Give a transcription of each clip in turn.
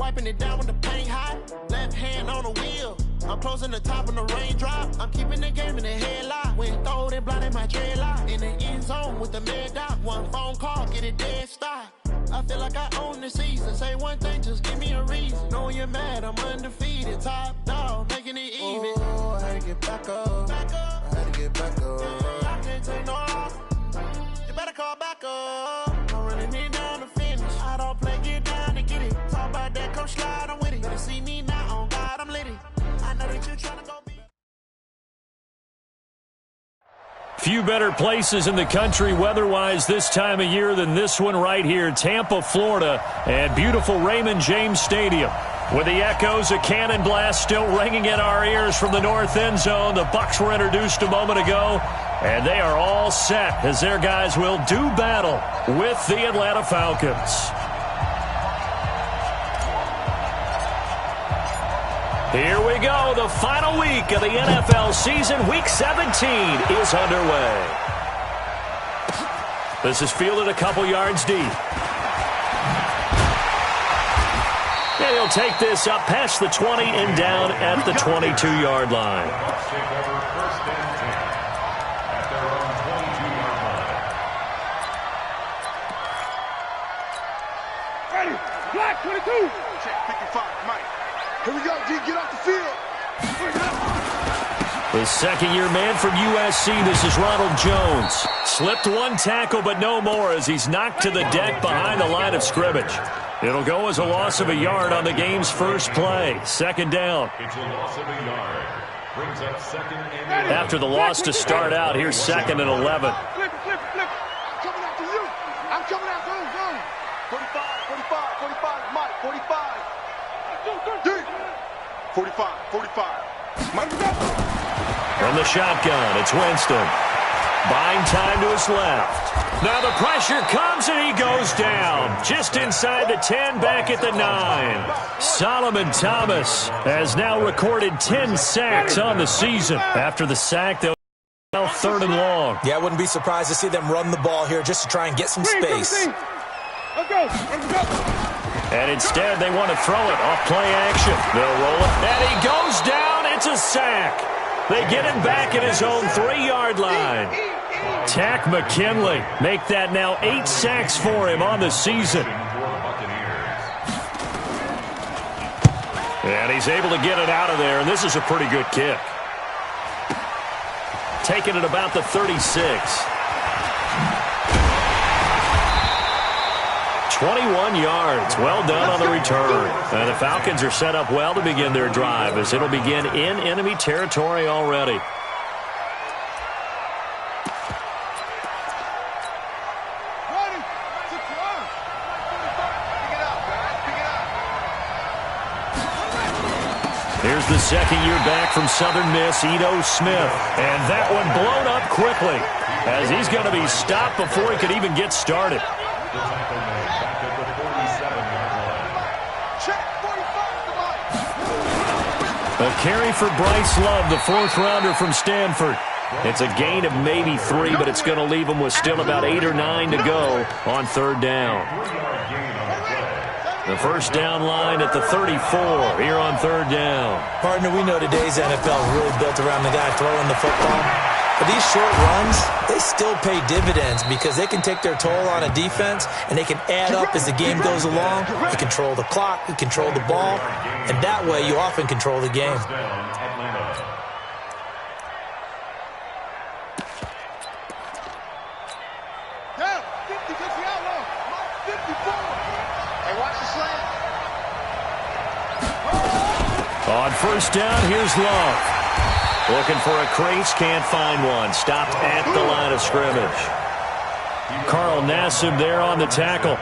wiping it down when the paint hot. Left hand on the wheel. I'm closing the top on the raindrop. I'm keeping the game in the headlock. When throwed and blinded my dreadlock. In the end zone with the mad dot. One phone call, get it dead stop. I feel like I own the season. Say one thing, just give me a reason. Knowing you're mad, I'm undefeated. Top dog, making it even. Oh, I had to get back up. I had to get back up. I can't take no loss. You better call back up. I'm running it down to finish. I don't play, get down to get it. Talk about that, come slide, I'm with it. Better see me now, on God, I'm litty. I know that you're trying to go be. Few better places in the country weather-wise this time of year than this one right here, Tampa, Florida, at beautiful Raymond James Stadium. With the echoes of cannon blast still ringing in our ears from the north end zone, the Bucs were introduced a moment ago, and they are all set as their guys will do battle with the Atlanta Falcons. Here we go. The final week of the NFL season. Week 17 is underway. This is fielded a couple yards deep. And he'll take this up past the 20 and down at the 22-yard line. Ready, black 22. Check 55, Mike. Here we go, D. Get off the field. The second-year man from USC, this is Ronald Jones. Slipped one tackle, but no more as he's knocked to the deck behind the line of scrimmage. It'll go as a loss of a yard on the game's first play. Second down. It's a loss of a yard. Brings up second and After the loss to start out, here's second and 11. Flip. I'm coming after you. I'm coming after you. 45, Mike, 45. D. 45. Mike, From the shotgun, it's Winston. Buying time to his left. Now the pressure comes and he goes down. Just inside the 10, back at the 9. Solomon Thomas has now recorded 10 sacks on the season. After the sack, they'll now third and long. Yeah, I wouldn't be surprised to see them run the ball here just to try and get some space. Let's go. And instead, they want to throw it off play action. They'll roll it. And he goes down. It's a sack. They get him back at his own 3-yard line. Tack McKinley make that now 8 sacks for him on the season. And he's able to get it out of there, and this is a pretty good kick. Taking it about the 36. 21 yards. Well done on the return. And the Falcons are set up well to begin their drive as it'll begin in enemy territory already. Here's the second-year back from Southern Miss, Ito Smith. And that one blown up quickly as he's going to be stopped before he could even get started. A carry for Bryce Love, the 4th-rounder from Stanford. It's a gain of maybe 3, but it's going to leave him with still about 8 or 9 to go on third down. The first down line at the 34 here on third down. Partner, we know today's NFL is really built around the guy throwing the football. But these short runs, they still pay dividends because they can take their toll on a defense and they can add up as the game goes along. You control the clock, you control the ball, and that way you often control the game. Down, 50 gets the outlaw. 54. Hey, watch the slant. On first down, here's Love. Looking for a crease, can't find one. Stopped at the line of scrimmage. Carl Nassib there on the tackle.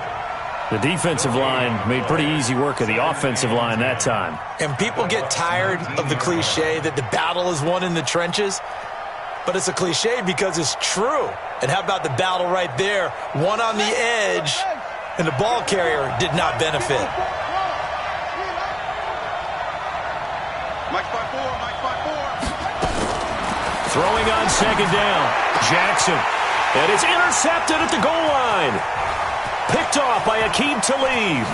The defensive line made pretty easy work of the offensive line that time. And people get tired of the cliche that the battle is won in the trenches. But it's a cliche because it's true. And how about the battle right there? One on the edge, and the ball carrier did not benefit. Mike's by 4. Throwing on second down. Jackson. And it's intercepted at the goal line. Picked off by Aqib Talib.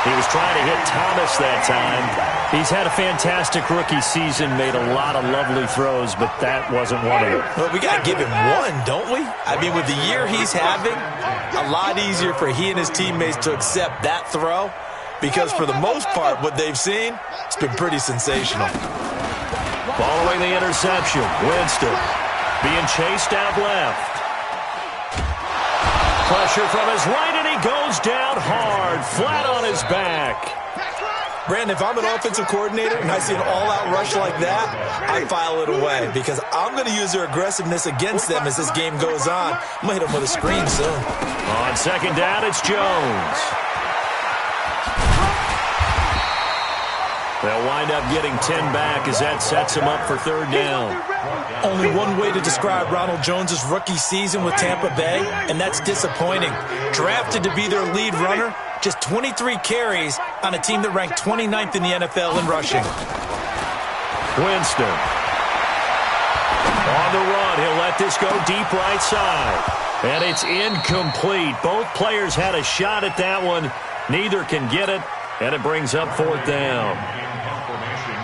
He was trying to hit Thomas that time. He's had a fantastic rookie season, made a lot of lovely throws, but that wasn't one of them. Well, we got to give him one, don't we? I mean, with the year he's having, a lot easier for he and his teammates to accept that throw because for the most part, what they've seen, it's been pretty sensational. Following the interception, Winston being chased out left. Pressure from his right, and he goes down hard, flat on his back. Brandon, if I'm an offensive coordinator and I see an all-out rush like that, I file it away because I'm going to use their aggressiveness against them as this game goes on. I'm going to hit them with a screen soon. On second down, it's Jones. They'll wind up getting 10 back as that sets him up for third down. Only one way to describe Ronald Jones' rookie season with Tampa Bay, and that's disappointing. Drafted to be their lead runner, just 23 carries on a team that ranked 29th in the NFL in rushing. Winston. On the run, he'll let this go deep right side. And it's incomplete. Both players had a shot at that one. Neither can get it, and it brings up fourth down.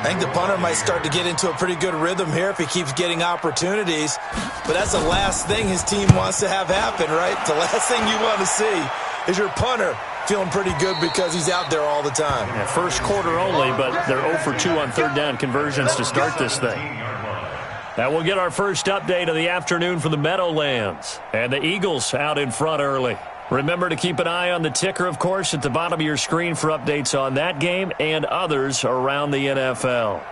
I think the punter might start to get into a pretty good rhythm here if he keeps getting opportunities. But that's the last thing his team wants to have happen, right? The last thing you want to see is your punter feeling pretty good because he's out there all the time. Yeah, first quarter only, but they're 0 for 2 on third down conversions to start this thing. And we'll get our first update of the afternoon from the Meadowlands. And the Eagles out in front early. Remember to keep an eye on the ticker, of course, at the bottom of your screen for updates on that game and others around the NFL.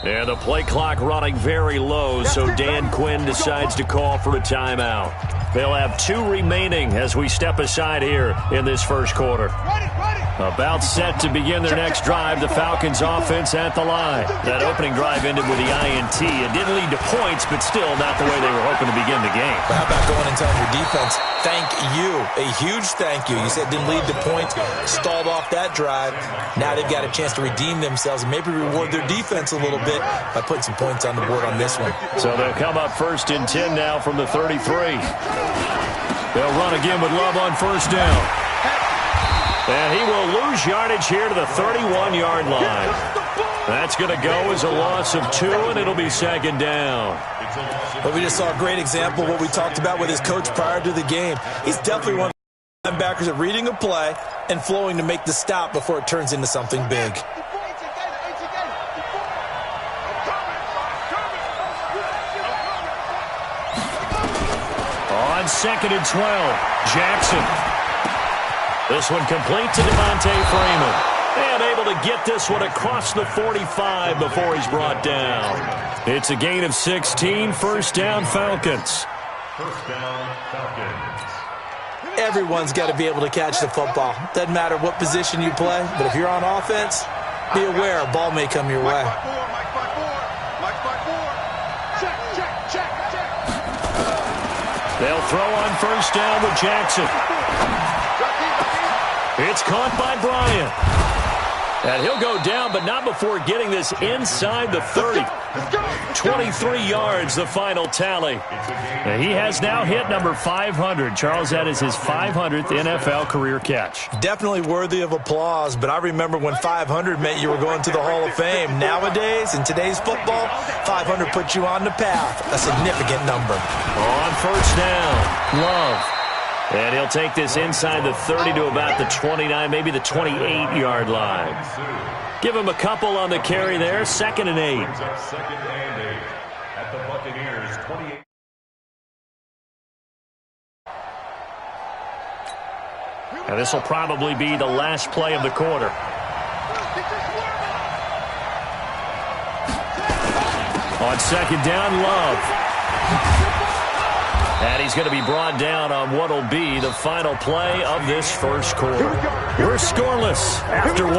And the play clock running very low, so Dan Quinn decides to call for a timeout. They'll have 2 remaining as we step aside here in this first quarter. About set to begin their next drive, the Falcons offense at the line. That opening drive ended with the INT. It didn't lead to points, but still not the way they were hoping to begin the game. But how about going and telling your defense, thank you, a huge thank you. You said it didn't lead to points, stalled off that drive. Now they've got a chance to redeem themselves and maybe reward their defense a little bit by putting some points on the board on this one. So they'll come up first and 10 now from the 33. They'll run again with Love on first down. And he will lose yardage here to the 31-yard line. That's going to go as a loss of 2, and it'll be second down. But we just saw a great example of what we talked about with his coach prior to the game. He's definitely one of the linebackers at reading a play and flowing to make the stop before it turns into something big. On second and 12, Jackson. This one complete to Devontae Freeman. And able to get this one across the 45 before he's brought down. It's a gain of 16, first down Falcons. First down, Falcons. Everyone's got to be able to catch the football. Doesn't matter what position you play, but if you're on offense, be aware a ball may come your way. They'll throw on first down with Jackson. It's caught by Bryant. And he'll go down, but not before getting this inside the 30. 23 yards, the final tally. And he has now hit number 500. Charles, that is his 500th NFL career catch. Definitely worthy of applause, but I remember when 500 meant you were going to the Hall of Fame. Nowadays, in today's football, 500 puts you on the path, a significant number. On first down, Love. And he'll take this inside the 30 to about the 29, maybe the 28-yard line. Give him a couple on the carry there, second and 8. Second and 8 at the Buccaneers 28. And this will probably be the last play of the quarter. On second down, Love. And he's going to be brought down on what will be the final play of this first quarter. We're scoreless after 1.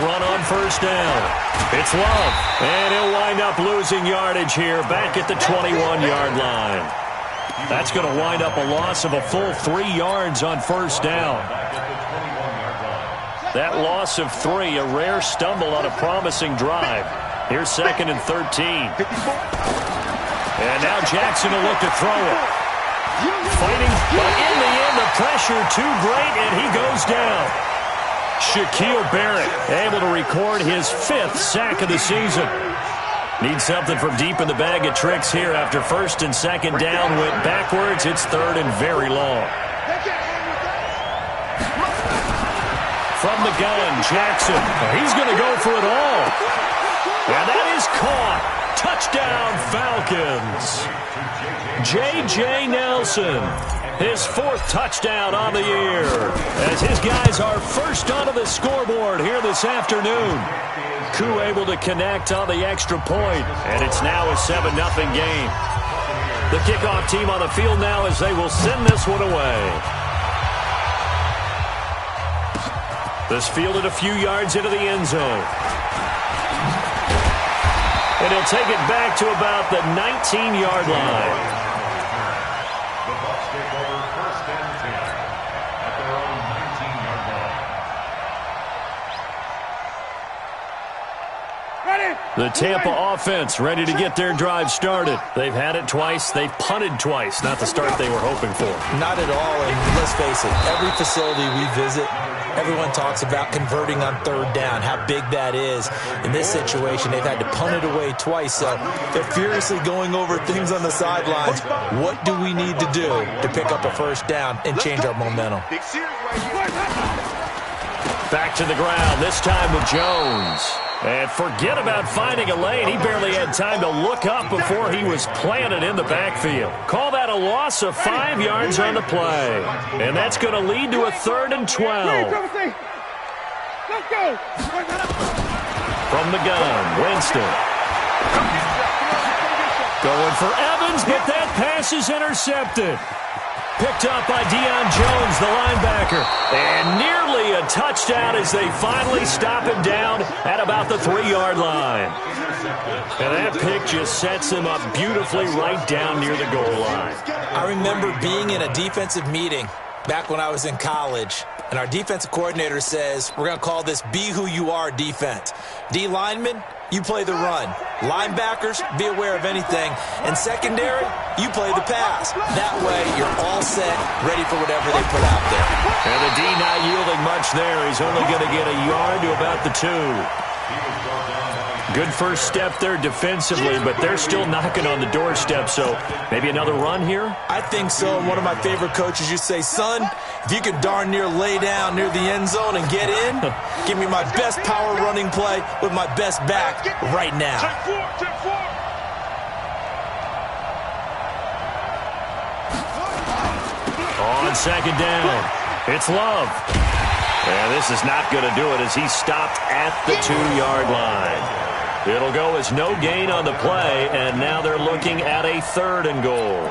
run on first down. It's Love, and he'll wind up losing yardage here back at the 21-yard line. That's going to wind up a loss of a full 3 yards on first down. That loss of 3, a rare stumble on a promising drive. Here's 2nd and 13. And now Jackson will look to throw it. Fighting, but in the end, the pressure too great, and he goes down. Shaquille Barrett able to record his 5th sack of the season. Needs something from deep in the bag of tricks here after 1st and 2nd down went backwards. It's 3rd and very long. From the gun, Jackson. He's going to go for it all. And that is caught. Touchdown, Falcons. J.J. Nelson, his 4th touchdown on the year, as his guys are first onto the scoreboard here this afternoon. Koo able to connect on the extra point, and it's now a 7-0 game. The kickoff team on the field now as they will send this one away. This fielded a few yards into the end zone. And he'll take it back to about the 19-yard line. The Bucs take over 1st and 10 at their own 19-yard line. The Tampa offense ready to get their drive started. They've had it twice. They've punted twice. Not the start they were hoping for. Not at all, and let's face it, every facility we visit, everyone talks about converting on 3rd down, how big that is. In this situation, they've had to punt it away twice, so they're furiously going over things on the sidelines. What do we need to do to pick up a 1st down and change our momentum? Back to the ground, this time with Jones. And forget about finding a lane. He barely had time to look up before he was planted in the backfield. Call that a loss of 5 yards on the play. And that's going to lead to a 3rd and 12. Let's go. From the gun, Winston. Going for Evans, but that pass is intercepted. Picked up by Deion Jones, the linebacker. And nearly a touchdown as they finally stop him down at about the 3-yard line. And that pick just sets him up beautifully right down near the goal line. I remember being in a defensive meeting back when I was in college, and our defensive coordinator says, we're going to call this Be Who You Are defense. D linemen, you play the run. Linebackers, be aware of anything. And secondary, you play the pass. That way, you're all set, ready for whatever they put out there. And the D not yielding much there. He's only going to get a yard to about the 2. Good first step there defensively, but they're still knocking on the doorstep, so maybe another run here? I think so. One of my favorite coaches used to say, son, if you could darn near lay down near the end zone and get in, give me my best power running play with my best back right now. On 2nd down, it's Love. And this is not going to do it as he stopped at the 2-yard line. It'll go as no gain on the play, and now they're looking at a 3rd and goal.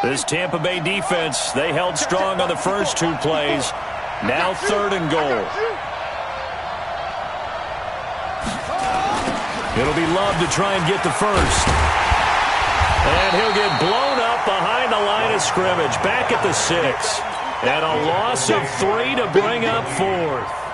This Tampa Bay defense, they held strong on the first 2 plays. Now 3rd and goal. It'll be Love to try and get the first. And he'll get blown up behind the line of scrimmage, back at the 6. And a loss of 3 to bring up 4th.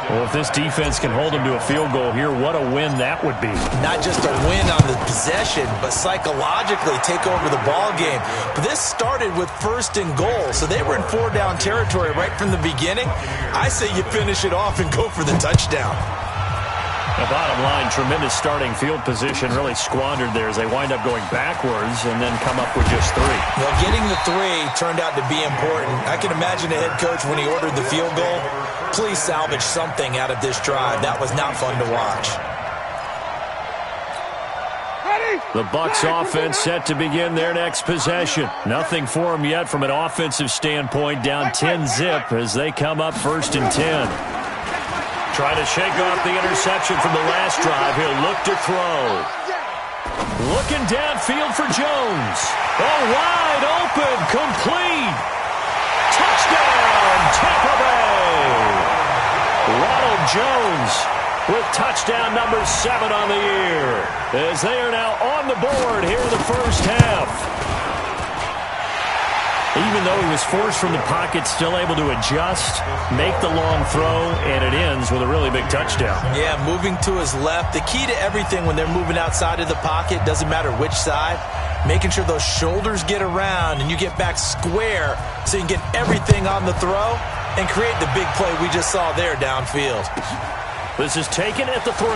Well, if this defense can hold them to a field goal here, what a win that would be. Not just a win on the possession, but psychologically take over the ball game. But this started with 1st and goal, so they were in 4-down territory right from the beginning. I say you finish it off and go for the touchdown. The bottom line, tremendous starting field position, really squandered there as they wind up going backwards and then come up with just 3. Well, getting the 3 turned out to be important. I can imagine the head coach when he ordered the field goal. Please salvage something out of this drive. That was not fun to watch. The Bucs offense set to begin their next possession. Nothing for them yet from an offensive standpoint, down 10-zip as they come up 1st and 10. Trying to shake off the interception from the last drive. He'll look to throw. Looking downfield for Jones. Oh, wide open, complete. Touchdown, Tampa Bay. Ronald Jones with touchdown number 7 on the year, as they are now on the board here in the first half. Even though he was forced from the pocket, still able to adjust, make the long throw, and it ends with a really big touchdown. Yeah, moving to his left. The key to everything when they're moving outside of the pocket, doesn't matter which side, making sure those shoulders get around and you get back square so you can get everything on the throw and create the big play we just saw there downfield. This is taken at the 3.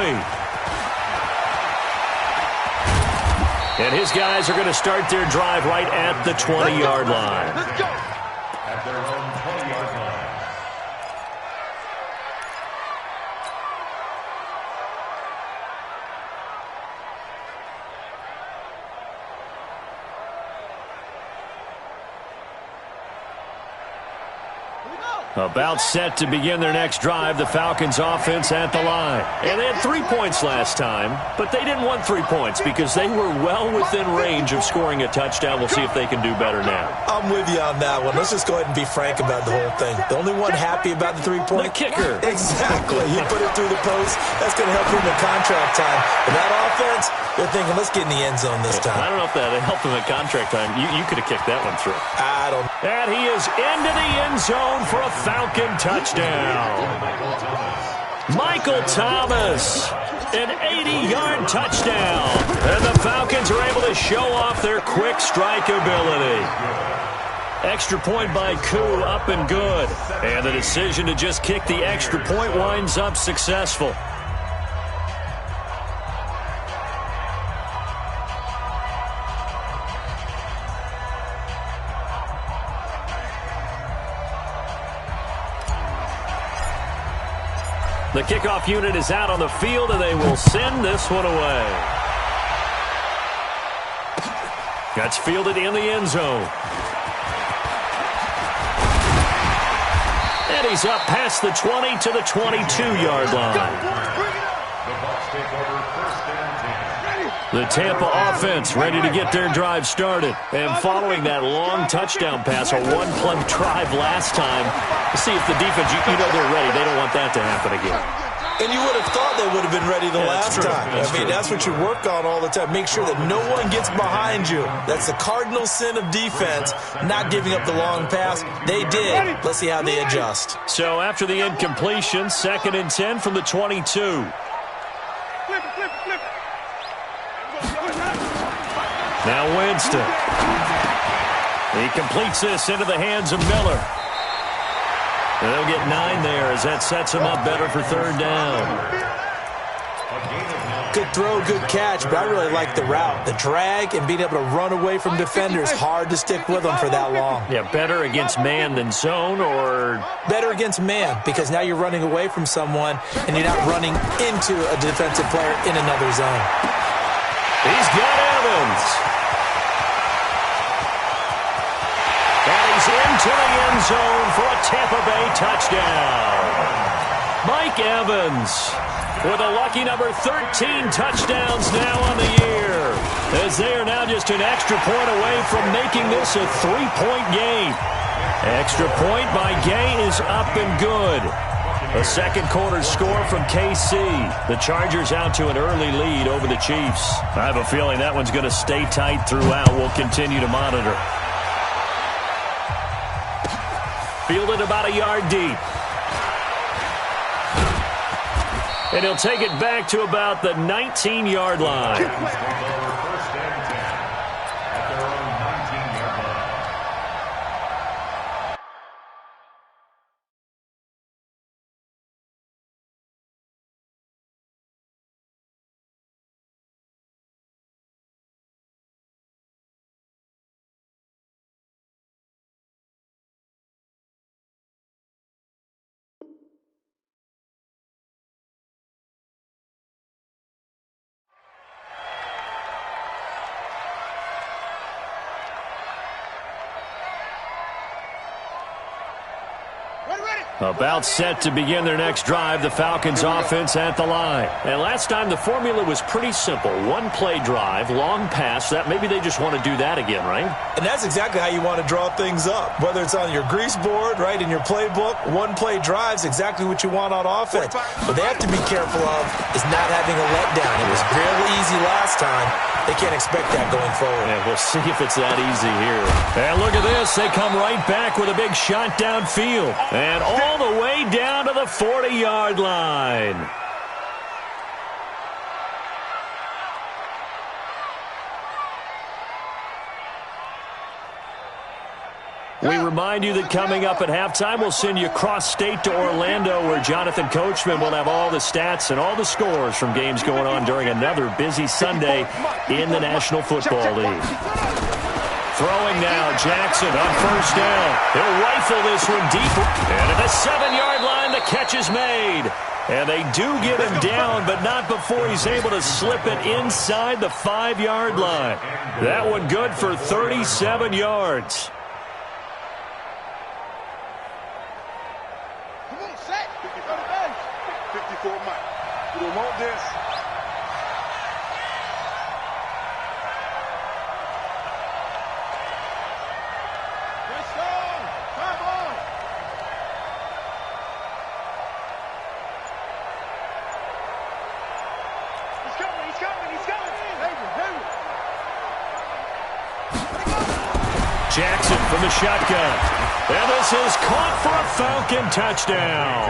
And his guys are going to start their drive right at the 20-yard line. Let's go. At their own 20-yard line. About set to begin their next drive, the Falcons offense at the line. And they had 3 points last time, but they didn't want 3 points because they were well within range of scoring a touchdown. We'll see if they can do better now. I'm with you on that one. Let's just go ahead and be frank about the whole thing. The only one happy about the 3-point? The kicker. Exactly. He put it through the post. That's going to help him in contract time. But that offense, they're thinking, let's get in the end zone this time. I don't know if that helped him at contract time. You could have kicked that one through. I don't. And he is into the end zone for a Falcon touchdown. Michael Thomas, an 80-yard touchdown. And the Falcons are able to show off their quick strike ability. Extra point by Koo, up and good. And the decision to just kick the extra point winds up successful. The kickoff unit is out on the field, and they will send this one away. That's fielded in the end zone. And he's up past the 20 to the 22-yard line. The Bucs take over first and 10. The Tampa offense ready to get their drive started. And following that long touchdown pass, a one-play drive last time, see if the defense, you know they're ready. They don't want that to happen again. And you would have thought they would have been ready the last time. That's what you work on all the time. Make sure that no one gets behind you. That's the cardinal sin of defense, not giving up the long pass. They did. Let's see how they adjust. So after the incompletion, 2nd and 10 from the 22. Now Winston. He completes this into the hands of Miller. And they'll get 9 there as that sets him up better for 3rd down. Good throw, good catch, but I really like the route. The drag and being able to run away from defenders, hard to stick with them for that long. Yeah, better against man than zone, or? Better against man, because now you're running away from someone and you're not running into a defensive player in another zone. He's got Evans. And he's into the end zone for a Tampa Bay touchdown. Mike Evans with a lucky number 13 touchdowns now on the year, as they are now just an extra point away from making this a 3-point game. Extra point by Gay is up and good. A second quarter score from KC. The Chargers out to an early lead over the Chiefs. I have a feeling that one's going to stay tight throughout. We'll continue to monitor. Fielded about a yard deep. And he'll take it back to about the 19-yard line. About set to begin their next drive, the Falcons offense at the line. And last time the formula was pretty simple. One play drive, long pass. That maybe they just want to do that again, right? And that's exactly how you want to draw things up. Whether it's on your grease board, right, in your playbook, one play drive's exactly what you want on offense. What they have to be careful of is not having a letdown. It was real easy last time. They can't expect that going forward. And we'll see if it's that easy here. And look at this. They come right back with a big shot downfield. And all the way down to the 40-yard line. We remind you that coming up at halftime, we'll send you cross-state to Orlando, where Jonathan Coachman will have all the stats and all the scores from games going on during another busy Sunday in the National Football League. Throwing now, Jackson on first down. He'll rifle this one deep. And at the 7-yard line, the catch is made. And they do get him down, but not before he's able to slip it inside the 5-yard line. That one good for 37 yards. You don't want this. Let's go. Come on. He's coming. He's coming. He's coming. David. Jackson from the shotgun. And this is caught for a Falcon touchdown.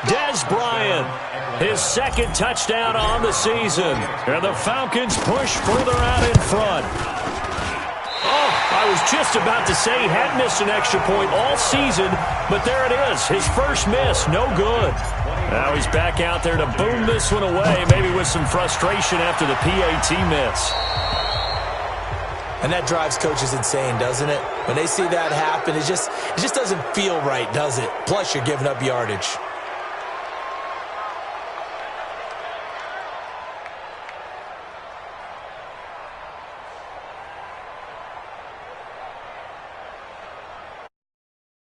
Dez Bryant, his second touchdown on the season. And the Falcons push further out in front. Oh, I was just about to say he had missed an extra point all season, but there it is. His first miss, no good. Now he's back out there to boom this one away, maybe with some frustration after the PAT miss. And that drives coaches insane, doesn't it? When they see that happen, it just doesn't feel right, does it? Plus, you're giving up yardage.